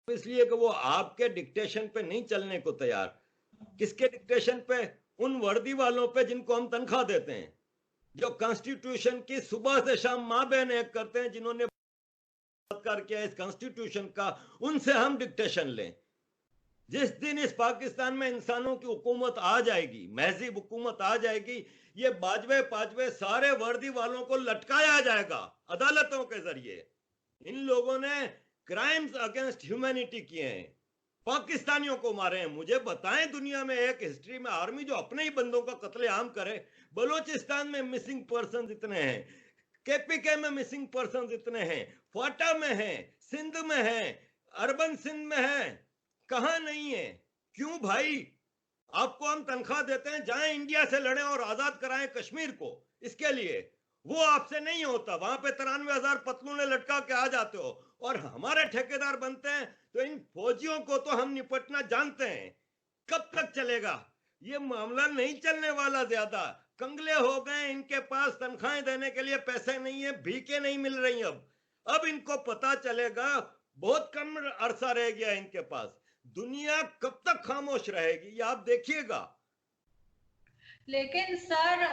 इसलिए कि वो आपके डिक्टेशन पे नहीं चलने को तैयार। किसके डिक्टेशन पे? उन वर्दी वालों पे जिनको हम तनख्वाह देते हैं, जो कॉन्स्टिट्यूशन की सुबह से शाम माँ बहन एक करते हैं, जिन्होंने बलात्कार किया इस कॉन्स्टिट्यूशन का, उनसे हम डिक्टेशन लें। जिस दिन इस पाकिस्तान में इंसानों की हुकूमत आ जाएगी, महज़ीब हुकूमत आ जाएगी, ये बाजवे पाजवे सारे वर्दी वालों को लटकाया जाएगा अदालतों के जरिए। इन लोगों ने क्राइम्स अगेंस्ट ह्यूमैनिटी किए हैं, पाकिस्तानियों को मारे हैं। मुझे बताएं दुनिया में एक हिस्ट्री में आर्मी जो अपने ही बंदों का कत्लेआम करे। बलोचिस्तान में मिसिंग पर्सन इतने हैं, केपीके में मिसिंग पर्सन इतने हैं, क्वाटा में हैं, सिंध में हैं, अर्बन सिंध में हैं, कहां नहीं है? क्यों भाई? आपको हम तनख्वाह देते हैं, जाएं इंडिया से लड़ें और आजाद कराएं कश्मीर को। इसके लिए वो आपसे नहीं होता। वहां पे 93,000 पतलूने लटका के आ जाते हो और हमारे ठेकेदार बनते हैं। तो इन फौजियों को तो हम निपटना जानते हैं। कब तक चलेगा ये मामला? नहीं चलने वाला। ज्यादा कंगले हो गए, इनके पास तनख्वाहें देने के लिए पैसे नहीं है, भीखे नहीं मिल रही। अब इनको पता चलेगा, बहुत कम अरसा रह गया इनके पास। दुनिया कब तक खामोश रहेगी, ये आप देखिएगा। लेकिन सर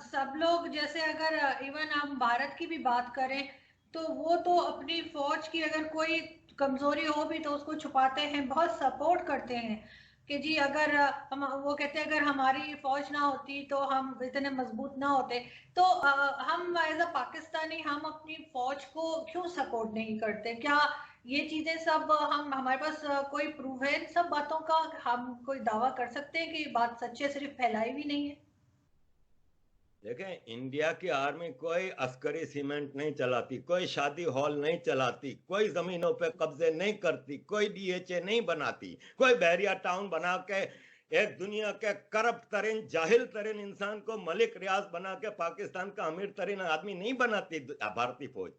सब लोग, जैसे अगर इवन हम भारत की भी बात करें, तो वो तो अपनी फौज की अगर कोई कमजोरी हो भी तो उसको छुपाते हैं, बहुत सपोर्ट करते हैं कि जी अगर हम, वो कहते हैं अगर हमारी फौज ना होती तो हम इतने मजबूत ना होते। तो हम एज अ पाकिस्तानी हम अपनी फौज को क्यों सपोर्ट नहीं करते? क्या ये चीजें सब हम, हमारे पास कोई प्रूफ है इन सब बातों का? हम कोई दावा कर सकते हैं कि ये बात सच है, सिर्फ फैलाई भी नहीं है? देखें, इंडिया की आर्मी कोई अस्करी सीमेंट नहीं चलाती, कोई शादी हॉल नहीं चलाती, कोई जमीनों पे कब्जे नहीं करती, कोई डीएचए नहीं बनाती, कोई बहरिया टाउन बना के एक दुनिया के करप्ट तरीन जाहिल तरीन इंसान को मलिक रियाज बना के पाकिस्तान का अमीर तरीन आदमी नहीं बनाती भारतीय फौज।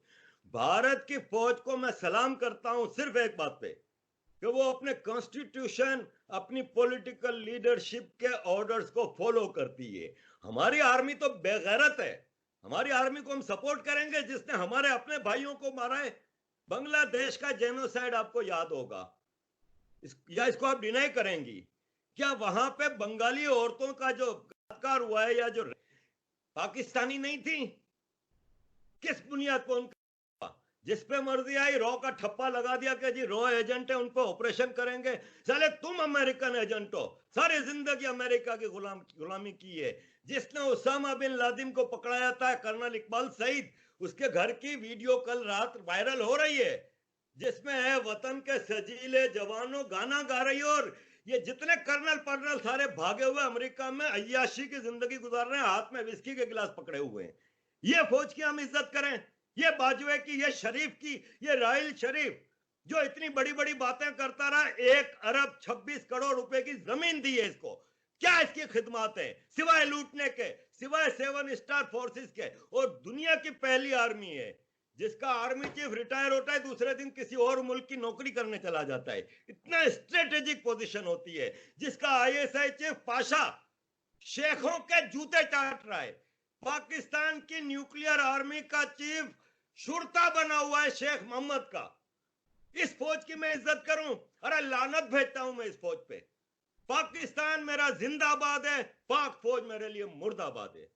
भारत की फौज को मैं सलाम करता हूं सिर्फ एक बात पे, कि वो अपने कॉन्स्टिट्यूशन, अपनी पॉलिटिकल लीडरशिप के ऑर्डर्स को फॉलो करती है। हमारी आर्मी तो बेगैरत है। हमारी आर्मी को हम सपोर्ट करेंगे जिसने हमारे अपने भाइयों को मारा है। बांग्लादेश का जेनोसाइड आपको याद होगा, या इसको आप डिनाई करेंगी? क्या वहां पे बंगाली औरतों का जो बलात्कार हुआ है, या जो पाकिस्तानी नहीं थी? किस बुनियाद पर उनका? जिसपे मर्जी आई रॉ का ठप्पा लगा दिया कि जी रॉ एजेंट है, उन पर ऑपरेशन करेंगे। साले तुम अमेरिकन एजेंट हो, सारी जिंदगी अमेरिका की गुलामी की है। जिसने उसामा बिन लादेन को पकड़ाया था, कर्नल इकबाल सईद, उसके घर की वीडियो कल रात वायरल हो रही है, जिसमें है वतन के सजीले जवानों गाना गा रही है। और ये जितने कर्नल पर्नल सारे भागे हुए अमेरिका में अय्याशी की जिंदगी गुजार रहे हैं, हाथ में विस्की के गिलास पकड़े हुए हैं। ये फौज की हम इज्जत करें? ये बाजवे की, ये शरीफ की, ये राहिल शरीफ जो इतनी बड़ी बड़ी बातें करता रहा, 1 अरब 26 करोड़ रुपए की जमीन दी है इसको, क्या इसकी खिदमत है सिवाय लूटने के, सिवाय 7 स्टार फोर्सेस के? और दुनिया की पहली आर्मी है जिसका आर्मी चीफ रिटायर होता है, दूसरे दिन किसी और मुल्क की नौकरी करने चला जाता है। इतना स्ट्रेटेजिक पोजीशन होती है। जिसका आईएसआई चीफ पाशा शेखों के जूते चाट रहा है। पाकिस्तान की न्यूक्लियर आर्मी का चीफ शुरता बना हुआ है शेख मोहम्मद का। इस फौज की मैं इज्जत करूं? अरे लानत भेजता हूं मैं इस फौज पे। पाकिस्तान मेरा जिंदाबाद है, पाक फौज मेरे लिए मुर्दाबाद है।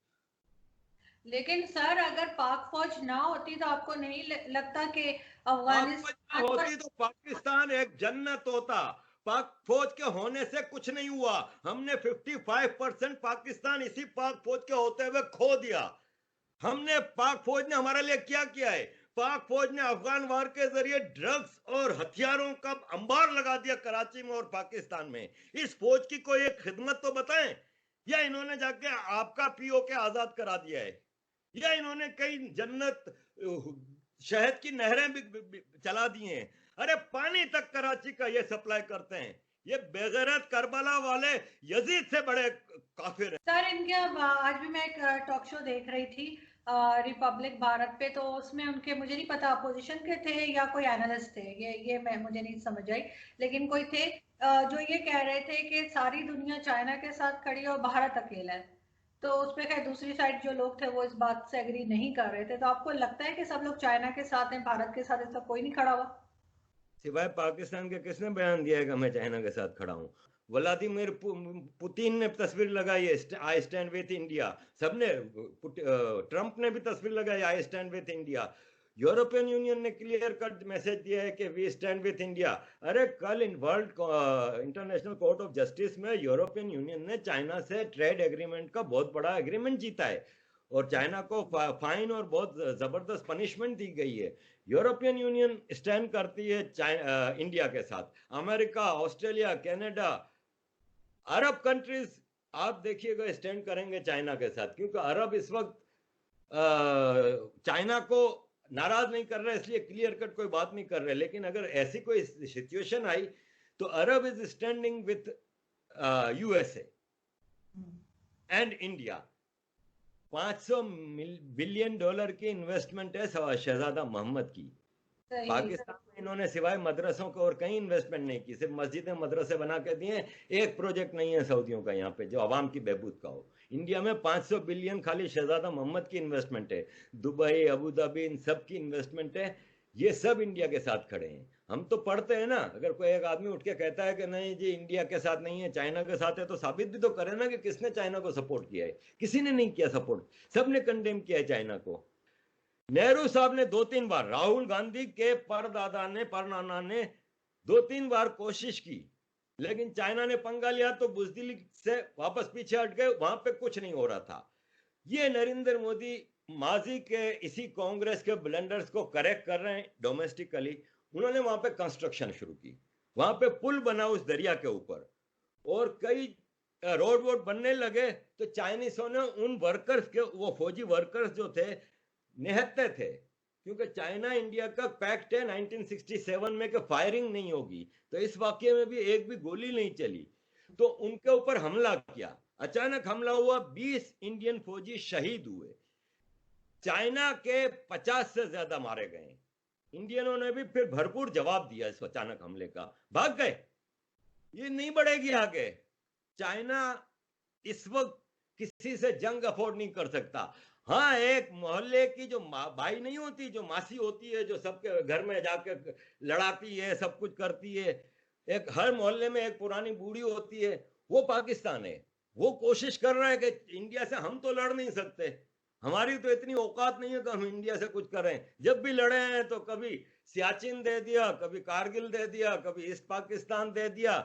लेकिन सर अगर पाक फौज ना होती तो आपको नहीं लगता कि पाक फौज ना अफगानिस्तान पर? होती तो पाकिस्तान एक जन्नत होता। पाक फौज के होने से कुछ नहीं हुआ। हमने 55% पाकिस्तान इसी पाक फौज के होते हुए खो दिया। हमने, पाक फौज ने हमारे लिए क्या किया है? पाक फौज ने अफगान वार के जरिए ड्रग्स और हथियारों का अंबार लगा दिया कराची में और पाकिस्तान में। इस फौज की कोई एक खिदमत तो बताएं। या इन्होंने जाके आपका पीओ के आजाद करा दिया है, या इन्होंने कई जन्नत शहद की नहरें भी चला दी हैं। अरे पानी तक कराची का ये सप्लाई करते हैं। ये बेगैरत करबला वाले यजीद से बड़े काफिर हैं। सर इनके आज भी मैं एक टॉक शो देख रही थी, रिपब्लिक भारत पे, तो उसमें उनके, मुझे नहीं पता अपोजिशन के थे या कोई एनालिस्ट थे, ये मैं, मुझे नहीं समझ आई, लेकिन कोई थे जो ये कह रहे थे कि सारी दुनिया चाइना के साथ खड़ी है और भारत अकेला है। तो उस पे खैर दूसरी साइड जो लोग थे वो इस बात से एग्री नहीं कर रहे थे। तो आपको लगता है कि सब लोग चाइना के साथ हैं, भारत के साथ ऐसा कोई नहीं खड़ा हुआ? सिवाय पाकिस्तान के किसने बयान दिया है कि मैं चाइना के साथ खड़ा हूं? व्लादिमीर पुतिन ने तस्वीर लगाई है, आई स्टैंड विथ इंडिया। सबने, ट्रंप ने भी तस्वीर लगाई, I stand with India. European union ने क्लियर कट मैसेज दिया है कि वी स्टैंड विथ इंडिया। अरे कल in world international court of justice में यूरोपियन यूनियन ने चाइना से ट्रेड एग्रीमेंट का बहुत बड़ा एग्रीमेंट जीता है, और चाइना को फाइन और बहुत जबरदस्त पनिशमेंट दी गई है। यूरोपियन यूनियन स्टैंड करती है इंडिया के साथ। अमेरिका, ऑस्ट्रेलिया, कनाडा, अरब कंट्रीज आप देखिएगा स्टैंड करेंगे चाइना के साथ, क्योंकि अरब इस वक्त चाइना को नाराज नहीं कर रहे, इसलिए क्लियर कट कोई बात नहीं कर रहे। लेकिन अगर ऐसी कोई सिचुएशन आई तो Arab is standing with USA and India. $500 billion की इन्वेस्टमेंट है शहजादा मोहम्मद की। पाकिस्तान में इन्होंने सिवाय मदरसों को और कहीं इन्वेस्टमेंट नहीं की, सिर्फ मस्जिदें मदरसे बना के दिए। एक प्रोजेक्ट नहीं है सऊदियों का यहाँ पे जो आवाम की बहबूद का हो। इंडिया में 500 बिलियन खाली शहजादा मोहम्मद की इन्वेस्टमेंट है, दुबई, अबू धाबी, इन सब की इन्वेस्टमेंट है। ये सब इंडिया के साथ खड़े हैं। हम तो पढ़ते हैं ना, अगर कोई एक आदमी उठ के कहता है कि नहीं जी इंडिया के साथ नहीं है, चाइना के साथ है, तो साबित भी तो करे ना कि किसने चाइना को सपोर्ट किया है। किसी ने नहीं किया सपोर्ट, सबने कंडेम किया है चाइना को। नेहरू साहब ने 2-3 बार, राहुल गांधी के परदादा ने, परनाना ने 2-3 बार कोशिश की, लेकिन चाइना ने पंगा लिया तो बुजदिली से वापस पीछे हट गए, वहां पे कुछ नहीं हो रहा था। ये नरेंद्र मोदी माजी के इसी कांग्रेस के ब्लंडर्स को करेक्ट कर रहे हैं डोमेस्टिकली। उन्होंने वहां पे कंस्ट्रक्शन शुरू की, वहां पे पुल बना उस दरिया के ऊपर, और कई रोड वोड बनने लगे। तो चाइनीसों ने उन वर्कर्स के, वो फौजी वर्कर्स जो थे, निहत्ते थे, क्योंकि चाइना इंडिया का पैक्ट है 1967 में कि फायरिंग नहीं होगी। तो इस वाक्य में भी एक भी गोली नहीं चली, तो उनके ऊपर हमला किया। अचानक हमला हुआ, 20 इंडियन फौजी शहीद हुए, चाइना के 50 से ज्यादा मारे गए। इंडियनों ने भी फिर भरपूर जवाब दिया इस अचानक हमले का, भाग गए। ये नहीं बढ़ेगी आगे। चाइना इस वक्त किसी से जंग अफोर्ड नहीं कर सकता। हाँ, एक मोहल्ले की जो भाई नहीं होती, जो मासी होती है, जो सबके घर में जाके लड़ाती है, सब कुछ करती है, एक हर मोहल्ले में एक पुरानी बूढ़ी होती है, वो पाकिस्तान है। वो कोशिश कर रहा है कि इंडिया से हम तो लड़ नहीं सकते, हमारी तो इतनी औकात नहीं है कि हम इंडिया से कुछ करें। जब भी लड़े हैं तो कभी सियाचिन दे दिया, कभी कारगिल दे दिया, कभी ईस्ट पाकिस्तान दे दिया,